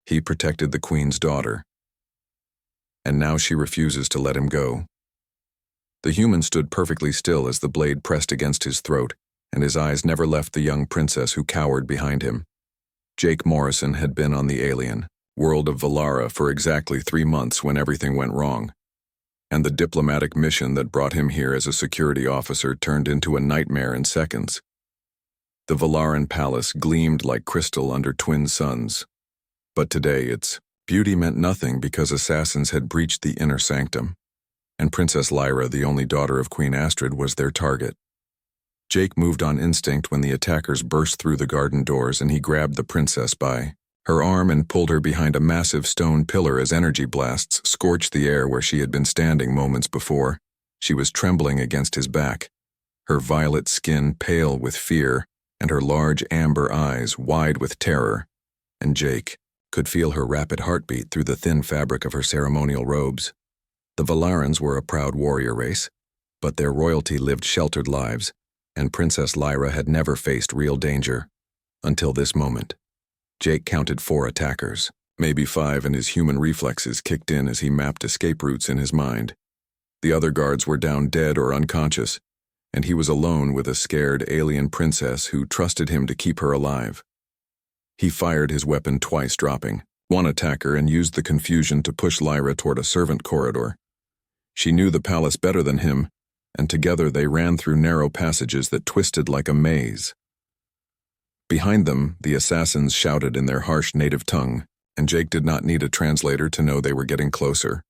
He protected the Queen's daughter. And now she refuses to let him go. The human stood perfectly still as the blade pressed against his throat, and his eyes never left the young princess who cowered behind him. Jake Morrison had been on the alien world of Valara for exactly 3 months when everything went wrong, and the diplomatic mission that brought him here as a security officer turned into a nightmare in seconds. The Valaran palace gleamed like crystal under twin suns, but today its beauty meant nothing because assassins had breached the inner sanctum, and Princess Lyra, the only daughter of Queen Astrid, was their target. Jake moved on instinct when the attackers burst through the garden doors, and he grabbed the princess by her arm and pulled her behind a massive stone pillar as energy blasts scorched the air where she had been standing moments before. She was trembling against his back, her violet skin pale with fear and her large amber eyes wide with terror, and Jake could feel her rapid heartbeat through the thin fabric of her ceremonial robes. The Valarans were a proud warrior race, but their royalty lived sheltered lives, and Princess Lyra had never faced real danger until this moment. Jake counted 4 attackers, maybe 5, and his human reflexes kicked in as he mapped escape routes in his mind. The other guards were down dead or unconscious, and he was alone with a scared alien princess who trusted him to keep her alive. He fired his weapon twice, dropping one attacker, and used the confusion to push Lyra toward a servant corridor. She knew the palace better than him, and together they ran through narrow passages that twisted like a maze. Behind them, the assassins shouted in their harsh native tongue, and Jake did not need a translator to know they were getting closer.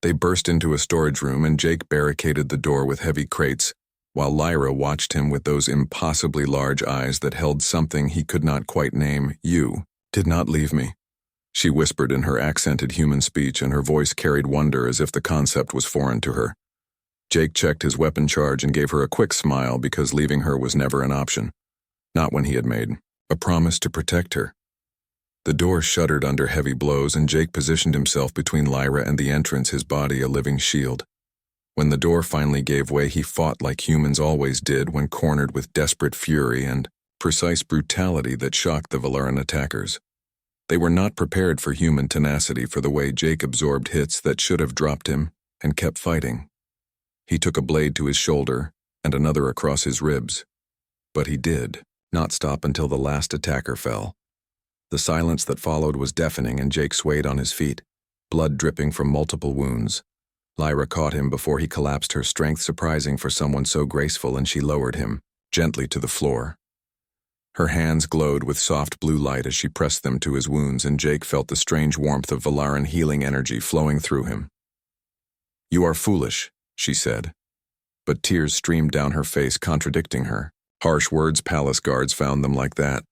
They burst into a storage room, and Jake barricaded the door with heavy crates, while Lyra watched him with those impossibly large eyes that held something he could not quite name. "You did not leave me," she whispered in her accented human speech, and her voice carried wonder as if the concept was foreign to her. Jake checked his weapon charge and gave her a quick smile because leaving her was never an option. Not when he had made a promise to protect her. The door shuddered under heavy blows, and Jake positioned himself between Lyra and the entrance, his body a living shield. When the door finally gave way, he fought like humans always did when cornered, with desperate fury and precise brutality that shocked the Valaran attackers. They were not prepared for human tenacity, for the way Jake absorbed hits that should have dropped him, and kept fighting. He took a blade to his shoulder and another across his ribs, but he did not stop until the last attacker fell. The silence that followed was deafening, and Jake swayed on his feet, blood dripping from multiple wounds. Lyra caught him before he collapsed, her strength surprising for someone so graceful, and she lowered him gently to the floor. Her hands glowed with soft blue light as she pressed them to his wounds, and Jake felt the strange warmth of Valaran healing energy flowing through him. "You are foolish," she said, but tears streamed down her face, contradicting her. Harsh words. Palace guards found them like that.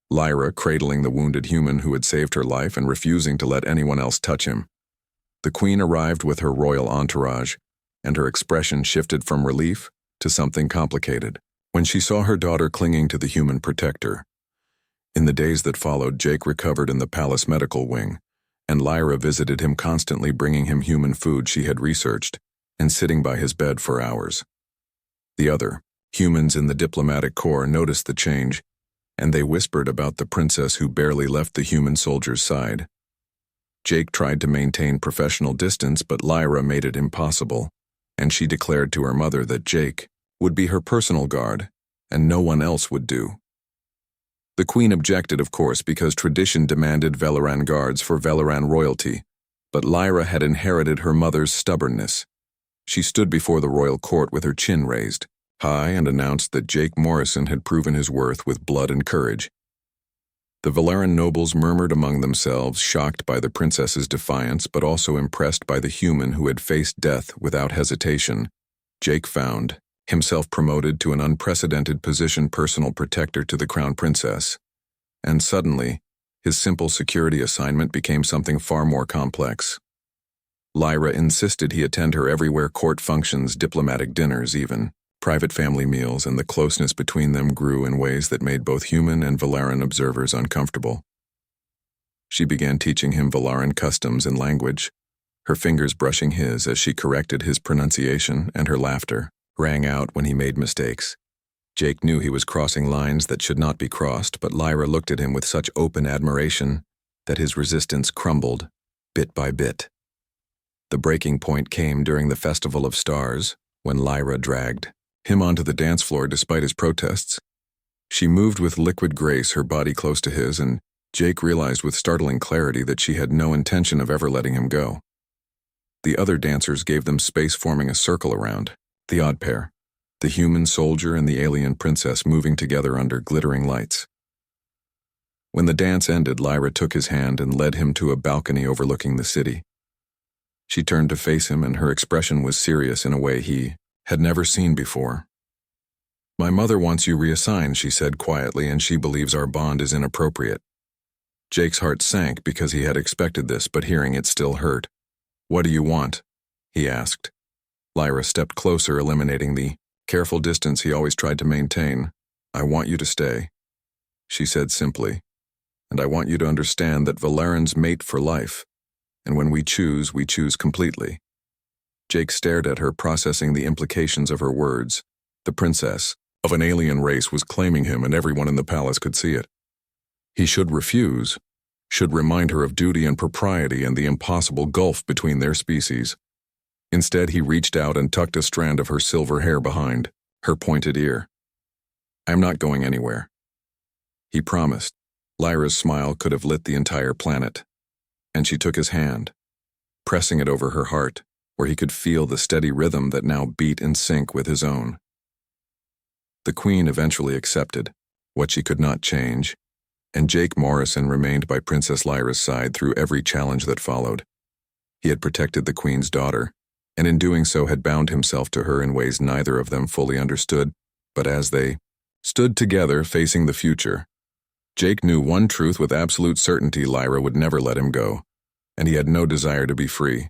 Lyra cradling the wounded human who had saved her life and refusing to let anyone else touch him. The Queen arrived with her royal entourage, and her expression shifted from relief to something complicated when she saw her daughter clinging to the human protector. In the days that followed, Jake recovered in the palace medical wing, and Lyra visited him constantly, bringing him human food she had researched, and sitting by his bed for hours. The other humans in the diplomatic corps noticed the change, and they whispered about the princess who barely left the human soldier's side. Jake tried to maintain professional distance, but Lyra made it impossible, and she declared to her mother that Jake would be her personal guard, and no one else would do. The Queen objected, of course, because tradition demanded Valaran guards for Valaran royalty, but Lyra had inherited her mother's stubbornness. She stood before the royal court with her chin raised high and announced that Jake Morrison had proven his worth with blood and courage. The Valaran nobles murmured among themselves, shocked by the princess's defiance, but also impressed by the human who had faced death without hesitation. Jake found himself promoted to an unprecedented position, personal protector to the crown princess. And suddenly, his simple security assignment became something far more complex. Lyra insisted he attend her everywhere: court functions, diplomatic dinners, even private family meals, and the closeness between them grew in ways that made both human and Valaran observers uncomfortable. She began teaching him Valaran customs and language, her fingers brushing his as she corrected his pronunciation, and her laughter rang out when he made mistakes. Jake knew he was crossing lines that should not be crossed, but Lyra looked at him with such open admiration that his resistance crumbled, bit by bit. The breaking point came during the Festival of Stars, when Lyra dragged him onto the dance floor despite his protests. She moved with liquid grace, her body close to his, and Jake realized with startling clarity that she had no intention of ever letting him go. The other dancers gave them space, forming a circle around the odd pair, the human soldier and the alien princess moving together under glittering lights. When the dance ended, Lyra took his hand and led him to a balcony overlooking the city. She turned to face him, and her expression was serious in a way he had never seen before. "My mother wants you reassigned," she said quietly, "and she believes our bond is inappropriate." Jake's heart sank because he had expected this, but hearing it still hurt. "What do you want?" he asked. Lyra stepped closer, eliminating the careful distance he always tried to maintain. "I want you to stay," she said simply, "and I want you to understand that Valerans mate for life, and when we choose completely." Jake stared at her, processing the implications of her words. The princess of an alien race was claiming him, and everyone in the palace could see it. He should refuse, should remind her of duty and propriety and the impossible gulf between their species. Instead, he reached out and tucked a strand of her silver hair behind her pointed ear. "I'm not going anywhere," he promised. Lyra's smile could have lit the entire planet, and she took his hand, pressing it over her heart, where he could feel the steady rhythm that now beat in sync with his own. The Queen eventually accepted what she could not change, and Jake Morrison remained by Princess Lyra's side through every challenge that followed. He had protected the Queen's daughter, and in doing so had bound himself to her in ways neither of them fully understood, but as they stood together facing the future, Jake knew one truth with absolute certainty: Lyra would never let him go, and he had no desire to be free.